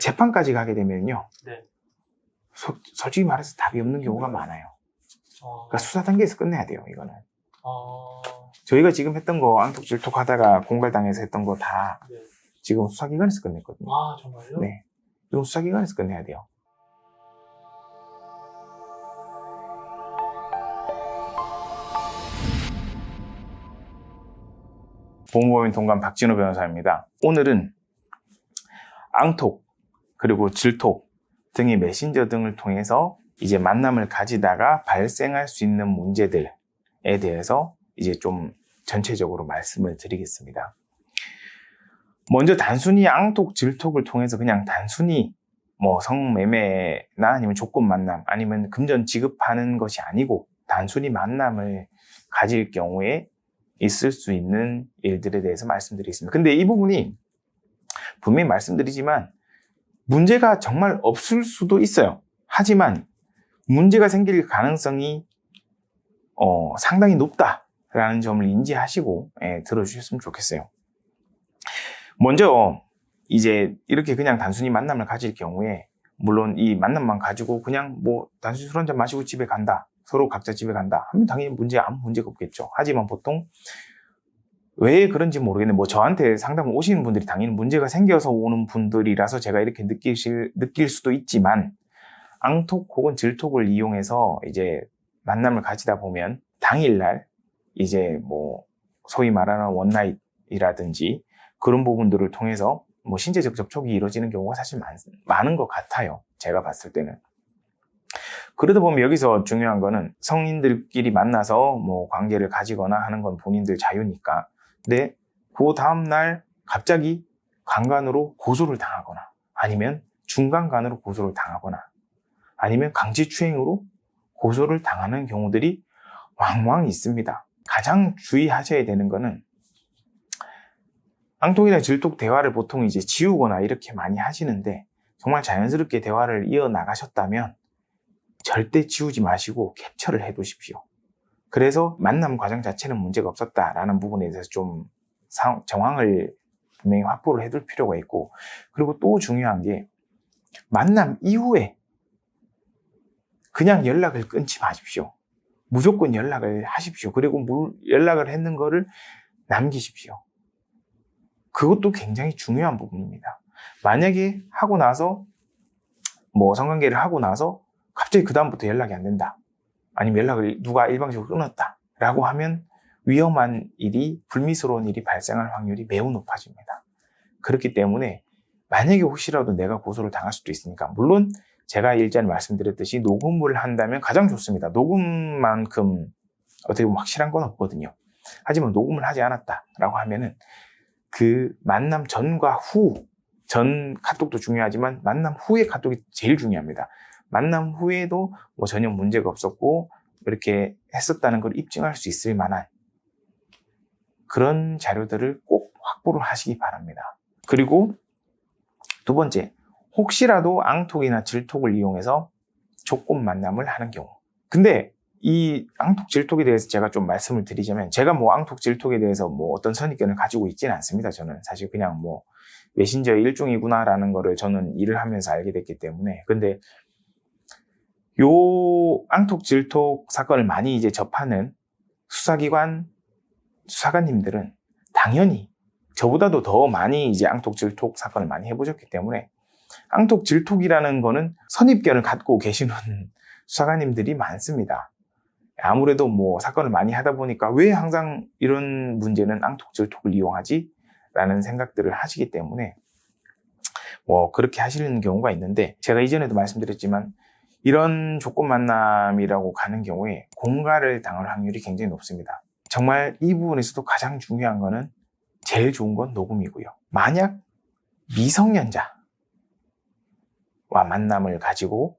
재판까지 가게 되면요. 네. 솔직히 말해서 답이 없는 경우가 많아요. 그러니까 수사 단계에서 끝내야 돼요, 이거는. 저희가 지금 했던 거, 앙톡질톡 하다가 공갈당해서 했던 거 다 네. 지금 수사기관에서 끝냈거든요. 아, 정말요? 네. 이건 수사기관에서 끝내야 돼요. 보험법인 동감 박진호 변호사입니다. 오늘은 앙톡, 그리고 질톡 등의 메신저 등을 통해서 이제 만남을 가지다가 발생할 수 있는 문제들에 대해서 이제 좀 전체적으로 말씀을 드리겠습니다. 먼저 단순히 앙톡, 질톡을 통해서 그냥 단순히 뭐 성매매나 아니면 조건 만남 아니면 금전 지급하는 것이 아니고 단순히 만남을 가질 경우에 있을 수 있는 일들에 대해서 말씀드리겠습니다. 근데 이 부분이 분명히 말씀드리지만 문제가 정말 없을 수도 있어요. 하지만 문제가 생길 가능성이 상당히 높다라는 점을 인지하시고 들어주셨으면 좋겠어요. 먼저 이제 이렇게 그냥 단순히 만남을 가질 경우에 물론 이 만남만 가지고 그냥 뭐 단순히 술 한잔 마시고 집에 간다, 서로 각자 집에 간다 하면 당연히 아무 문제가 없겠죠. 하지만 보통 왜 그런지 모르겠는데 뭐 저한테 상담을 오시는 분들이 당연히 문제가 생겨서 오는 분들이라서 제가 이렇게 느낄 수도 있지만 앙톡 혹은 질톡을 이용해서 이제 만남을 가지다 보면 당일날 이제 뭐 소위 말하는 원나잇이라든지 그런 부분들을 통해서 뭐 신체적 접촉이 이루어지는 경우가 사실 많은 것 같아요. 제가 봤을 때는. 그러다 보면 여기서 중요한 거는 성인들끼리 만나서 뭐 관계를 가지거나 하는 건 본인들 자유니까. 근데 그 다음날 갑자기 강간으로 고소를 당하거나 아니면 중간간으로 고소를 당하거나 아니면 강제추행으로 고소를 당하는 경우들이 왕왕 있습니다. 가장 주의하셔야 되는 거는 앙톡이나 질톡 대화를 보통 이제 지우거나 이렇게 많이 하시는데 정말 자연스럽게 대화를 이어나가셨다면 절대 지우지 마시고 캡처를 해두십시오. 그래서 만남 과정 자체는 문제가 없었다라는 부분에 대해서 좀 정황을 분명히 확보를 해둘 필요가 있고 그리고 또 중요한 게 만남 이후에 그냥 연락을 끊지 마십시오. 무조건 연락을 하십시오. 그리고 연락을 했는 거를 남기십시오. 그것도 굉장히 중요한 부분입니다. 만약에 하고 나서 뭐 성관계를 하고 나서 갑자기 그 다음부터 연락이 안 된다. 아니면 연락을 누가 일방적으로 끊었다. 라고 하면 위험한 일이 불미스러운 일이 발생할 확률이 매우 높아집니다. 그렇기 때문에 만약에 혹시라도 내가 고소를 당할 수도 있으니까 물론 제가 일전에 말씀드렸듯이 녹음을 한다면 가장 좋습니다. 녹음만큼 어떻게 보면 확실한 건 없거든요. 하지만 녹음을 하지 않았다라고 하면은 그 만남 전과 후, 전 카톡도 중요하지만 만남 후의 카톡이 제일 중요합니다. 만남 후에도 뭐 전혀 문제가 없었고 이렇게 했었다는 걸 입증할 수 있을 만한 그런 자료들을 꼭 확보를 하시기 바랍니다. 그리고 두 번째, 혹시라도 앙톡이나 질톡을 이용해서 조건 만남을 하는 경우. 근데 이 앙톡 질톡에 대해서 제가 좀 말씀을 드리자면 제가 뭐 앙톡 질톡에 대해서 뭐 어떤 선입견을 가지고 있지는 않습니다. 저는 사실 그냥 뭐 메신저의 일종이구나라는 거를 저는 일을 하면서 알게 됐기 때문에. 근데 요 앙톡 질톡 사건을 많이 이제 접하는 수사관님들은 당연히 저보다도 더 많이 이제 앙톡 질톡 사건을 많이 해보셨기 때문에 앙톡 질톡이라는 거는 선입견을 갖고 계시는 수사관님들이 많습니다. 아무래도 뭐 사건을 많이 하다 보니까 왜 항상 이런 문제는 앙톡 질톡을 이용하지? 라는 생각들을 하시기 때문에 뭐 그렇게 하시는 경우가 있는데 제가 이전에도 말씀드렸지만 이런 조건 만남이라고 가는 경우에 공갈을 당할 확률이 굉장히 높습니다. 정말 이 부분에서도 가장 중요한 거는 제일 좋은 건 녹음이고요. 만약 미성년자와 만남을 가지고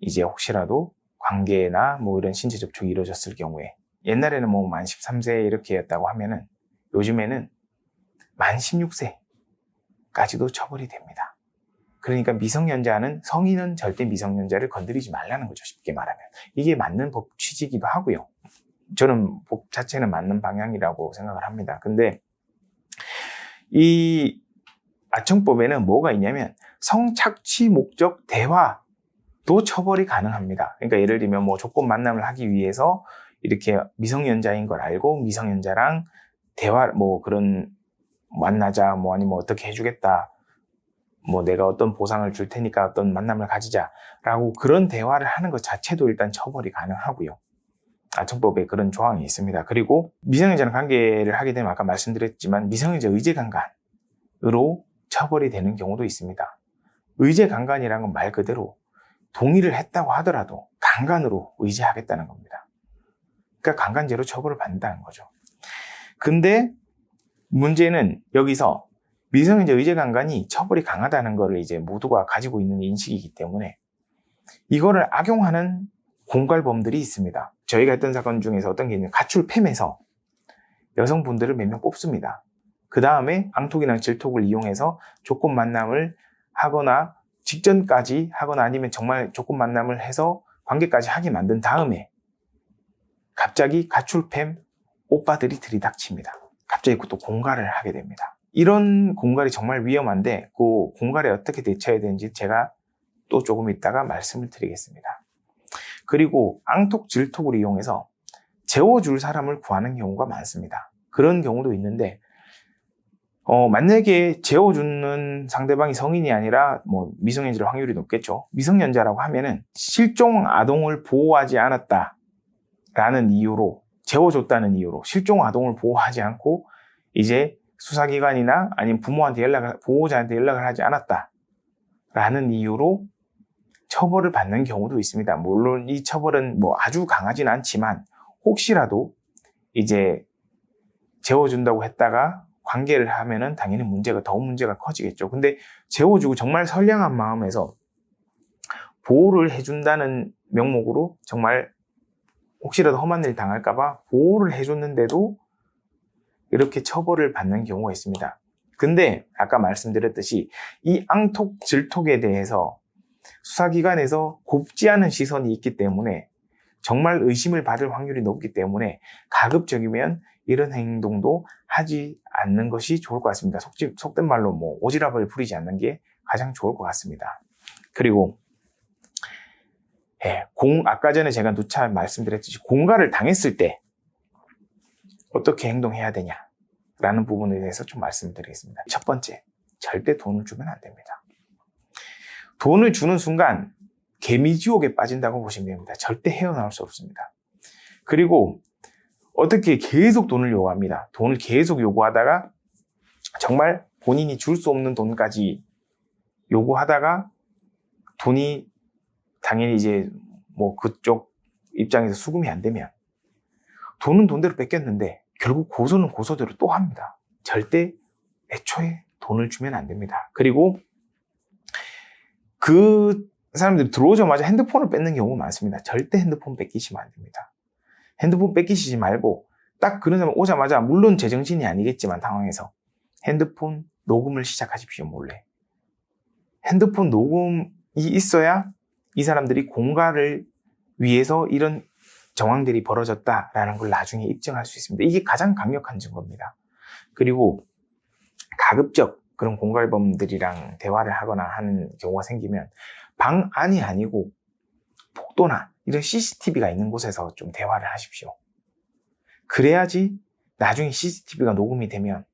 이제 혹시라도 관계나 뭐 이런 신체 접촉이 이루어졌을 경우에 옛날에는 뭐 만 13세 이렇게 했다고 하면은 요즘에는 만 16세까지도 처벌이 됩니다. 그러니까 미성년자는 성인은 절대 미성년자를 건드리지 말라는 거죠. 쉽게 말하면. 이게 맞는 법 취지이기도 하고요. 저는 법 자체는 맞는 방향이라고 생각을 합니다. 근데 이 아청법에는 뭐가 있냐면 성착취 목적 대화도 처벌이 가능합니다. 그러니까 예를 들면 뭐 조건 만남을 하기 위해서 이렇게 미성년자인 걸 알고 미성년자랑 대화 뭐 그런 만나자 뭐 아니면 어떻게 해주겠다 뭐 내가 어떤 보상을 줄 테니까 어떤 만남을 가지자라고 그런 대화를 하는 것 자체도 일단 처벌이 가능하고요. 아청법에 그런 조항이 있습니다. 그리고 미성년자랑 관계를 하게 되면 아까 말씀드렸지만 미성년자 의제강간으로 처벌이 되는 경우도 있습니다. 의제강간이라는 건 말 그대로 동의를 했다고 하더라도 강간으로 의제하겠다는 겁니다. 그러니까 강간죄로 처벌을 받는다는 거죠. 근데 문제는 여기서 미성년자 의제강간이 처벌이 강하다는 것을 이제 모두가 가지고 있는 인식이기 때문에 이거를 악용하는 공갈범들이 있습니다. 저희가 했던 사건 중에서 어떤 게 있냐면 가출팸에서 여성분들을 몇 명 뽑습니다. 그 다음에 앙톡이나 질톡을 이용해서 조건 만남을 하거나 직전까지 하거나 아니면 정말 조건 만남을 해서 관계까지 하게 만든 다음에 갑자기 가출팸 오빠들이 들이닥칩니다. 갑자기 또 공갈을 하게 됩니다. 이런 공갈이 정말 위험한데 그 공갈에 어떻게 대처해야 되는지 제가 또 조금 이따가 말씀을 드리겠습니다. 그리고 앙톡, 질톡을 이용해서 재워줄 사람을 구하는 경우가 많습니다. 그런 경우도 있는데 만약에 재워주는 상대방이 성인이 아니라 뭐 미성년자일 확률이 높겠죠. 미성년자라고 하면은 실종 아동을 보호하지 않았다라는 이유로 재워줬다는 이유로 실종 아동을 보호하지 않고 이제 수사기관이나 아니면 부모한테 보호자한테 연락을 하지 않았다라는 이유로 처벌을 받는 경우도 있습니다. 물론 이 처벌은 뭐 아주 강하진 않지만 혹시라도 이제 재워준다고 했다가 관계를 하면은 당연히 더 문제가 커지겠죠. 근데 재워주고 정말 선량한 마음에서 보호를 해준다는 명목으로 정말 혹시라도 험한 일 당할까봐 보호를 해줬는데도 이렇게 처벌을 받는 경우가 있습니다. 근데 아까 말씀드렸듯이 이 앙톡, 질톡에 대해서 수사기관에서 곱지 않은 시선이 있기 때문에 정말 의심을 받을 확률이 높기 때문에 가급적이면 이런 행동도 하지 않는 것이 좋을 것 같습니다. 속된 말로 뭐 오지랖을 부리지 않는 게 가장 좋을 것 같습니다. 그리고 아까 전에 제가 누차 말씀드렸듯이 공갈을 당했을 때 어떻게 행동해야 되냐라는 부분에 대해서 좀 말씀드리겠습니다. 첫 번째, 절대 돈을 주면 안 됩니다. 돈을 주는 순간 개미지옥에 빠진다고 보시면 됩니다. 절대 헤어나올 수 없습니다. 그리고 어떻게 계속 돈을 요구합니다. 돈을 계속 요구하다가 정말 본인이 줄 수 없는 돈까지 요구하다가 돈이 당연히 이제 뭐 그쪽 입장에서 수긍이 안 되면 돈은 돈대로 뺏겼는데 결국 고소는 고소대로 또 합니다. 절대 애초에 돈을 주면 안 됩니다. 그리고 그 사람들이 들어오자마자 핸드폰을 뺏는 경우가 많습니다. 절대 핸드폰 뺏기시면 안 됩니다. 핸드폰 뺏기시지 말고 딱 그런 사람 오자마자 물론 제정신이 아니겠지만 당황해서 핸드폰 녹음을 시작하십시오. 몰래. 핸드폰 녹음이 있어야 이 사람들이 공갈을 위해서 이런 정황들이 벌어졌다라는 걸 나중에 입증할 수 있습니다. 이게 가장 강력한 증거입니다. 그리고 가급적 그런 공갈범들이랑 대화를 하거나 하는 경우가 생기면 방 안이 아니고 복도나 이런 CCTV가 있는 곳에서 좀 대화를 하십시오. 그래야지 나중에 CCTV가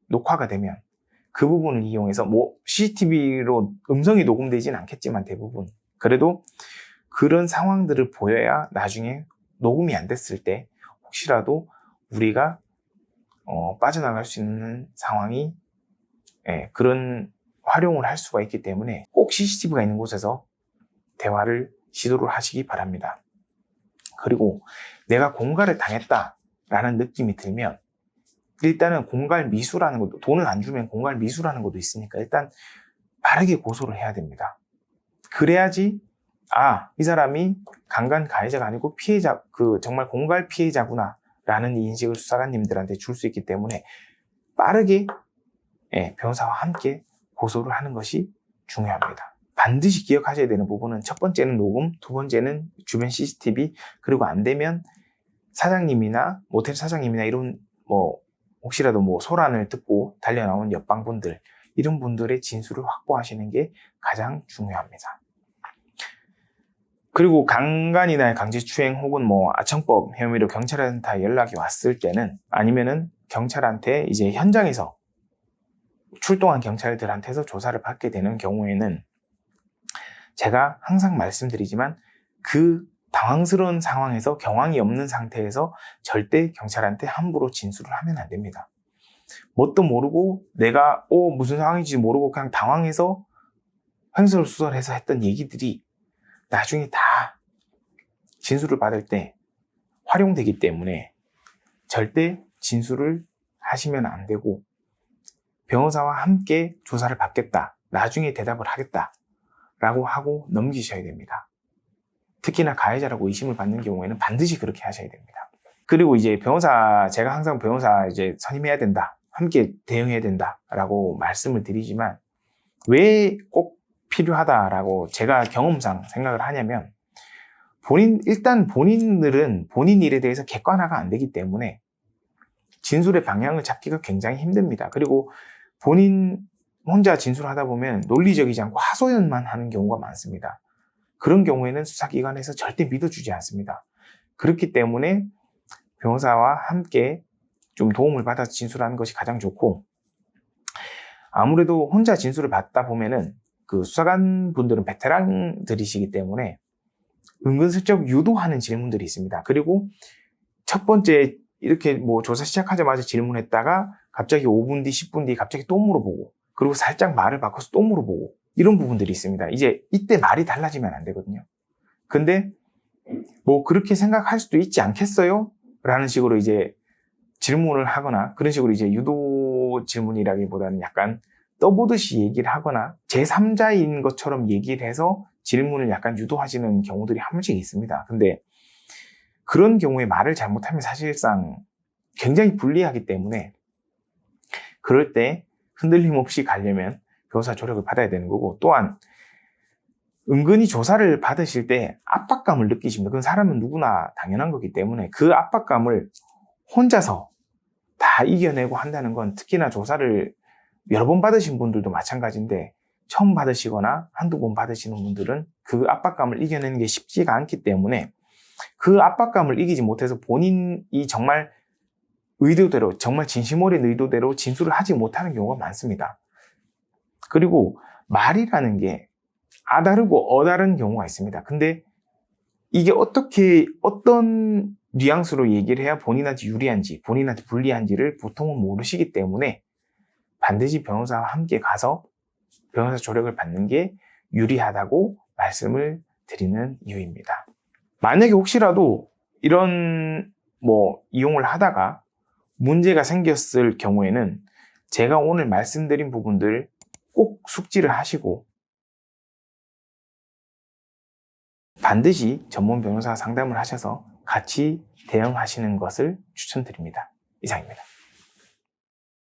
녹화가 되면 그 부분을 이용해서 뭐 CCTV로 음성이 녹음되진 않겠지만 대부분 그래도 그런 상황들을 보여야 나중에 녹음이 안 됐을 때 혹시라도 우리가 빠져나갈 수 있는 상황이 그런 활용을 할 수가 있기 때문에 꼭 CCTV가 있는 곳에서 대화를 시도를 하시기 바랍니다. 그리고 내가 공갈을 당했다라는 느낌이 들면 일단은 공갈 미수라는 것도 돈을 안 주면 공갈 미수라는 것도 있으니까 일단 빠르게 고소를 해야 됩니다. 그래야지 이 사람이 강간 가해자가 아니고 피해자, 정말 공갈 피해자구나 라는 인식을 수사관님들한테 줄 수 있기 때문에 빠르게 변호사와 함께 고소를 하는 것이 중요합니다. 반드시 기억하셔야 되는 부분은 첫 번째는 녹음, 두 번째는 주변 CCTV, 그리고 안 되면 사장님이나 모텔 사장님이나 이런 혹시라도 소란을 듣고 달려나온 옆방분들 이런 분들의 진술을 확보하시는 게 가장 중요합니다. 그리고 강간이나 강제추행 혹은 아청법 혐의로 경찰한테 연락이 왔을 때는, 아니면은 경찰한테 이제 현장에서 출동한 경찰들한테서 조사를 받게 되는 경우에는, 제가 항상 말씀드리지만 그 당황스러운 상황에서, 경황이 없는 상태에서 절대 경찰한테 함부로 진술을 하면 안 됩니다. 뭣도 모르고 내가 무슨 상황인지 모르고 그냥 당황해서 횡설수설해서 했던 얘기들이 나중에 다 진술을 받을 때 활용되기 때문에 절대 진술을 하시면 안 되고, 변호사와 함께 조사를 받겠다, 나중에 대답을 하겠다 라고 하고 넘기셔야 됩니다. 특히나 가해자라고 의심을 받는 경우에는 반드시 그렇게 하셔야 됩니다. 그리고 이제 제가 항상 변호사 이제 선임해야 된다, 함께 대응해야 된다라고 말씀을 드리지만, 왜 꼭 필요하다라고 제가 경험상 생각을 하냐면, 일단 본인들은 본인 일에 대해서 객관화가 안 되기 때문에 진술의 방향을 잡기가 굉장히 힘듭니다. 그리고 본인 혼자 진술하다 보면 논리적이지 않고 하소연만 하는 경우가 많습니다. 그런 경우에는 수사기관에서 절대 믿어주지 않습니다. 그렇기 때문에 변호사와 함께 좀 도움을 받아서 진술하는 것이 가장 좋고, 아무래도 혼자 진술을 받다 보면은 그 수사관 분들은 베테랑들이시기 때문에 은근슬쩍 유도하는 질문들이 있습니다. 그리고 첫 번째 이렇게 조사 시작하자마자 질문했다가 갑자기 5분 뒤, 10분 뒤 갑자기 또 물어보고, 그리고 살짝 말을 바꿔서 또 물어보고, 이런 부분들이 있습니다. 이제 이때 말이 달라지면 안 되거든요. 근데 그렇게 생각할 수도 있지 않겠어요? 라는 식으로 이제 질문을 하거나, 그런 식으로 이제 유도 질문이라기보다는 약간 떠보듯이 얘기를 하거나 제3자인 것처럼 얘기를 해서 질문을 약간 유도하시는 경우들이 한 번씩 있습니다. 근데 그런 경우에 말을 잘못하면 사실상 굉장히 불리하기 때문에, 그럴 때 흔들림 없이 가려면 변호사 조력을 받아야 되는 거고, 또한 은근히 조사를 받으실 때 압박감을 느끼십니다. 그건 사람은 누구나 당연한 거기 때문에 그 압박감을 혼자서 다 이겨내고 한다는 건, 특히나 조사를 여러 번 받으신 분들도 마찬가지인데 처음 받으시거나 한두 번 받으시는 분들은 그 압박감을 이겨내는 게 쉽지가 않기 때문에, 그 압박감을 이기지 못해서 본인이 정말 의도대로, 정말 진심 어린 의도대로 진술을 하지 못하는 경우가 많습니다. 그리고 말이라는 게 아다르고 어다른 경우가 있습니다. 근데 이게 어떤 뉘앙스로 얘기를 해야 본인한테 유리한지, 본인한테 불리한지를 보통은 모르시기 때문에 반드시 변호사와 함께 가서 변호사 조력을 받는 게 유리하다고 말씀을 드리는 이유입니다. 만약에 혹시라도 이런 이용을 하다가 문제가 생겼을 경우에는 제가 오늘 말씀드린 부분들 꼭 숙지를 하시고 반드시 전문 변호사 상담을 하셔서 같이 대응하시는 것을 추천드립니다. 이상입니다.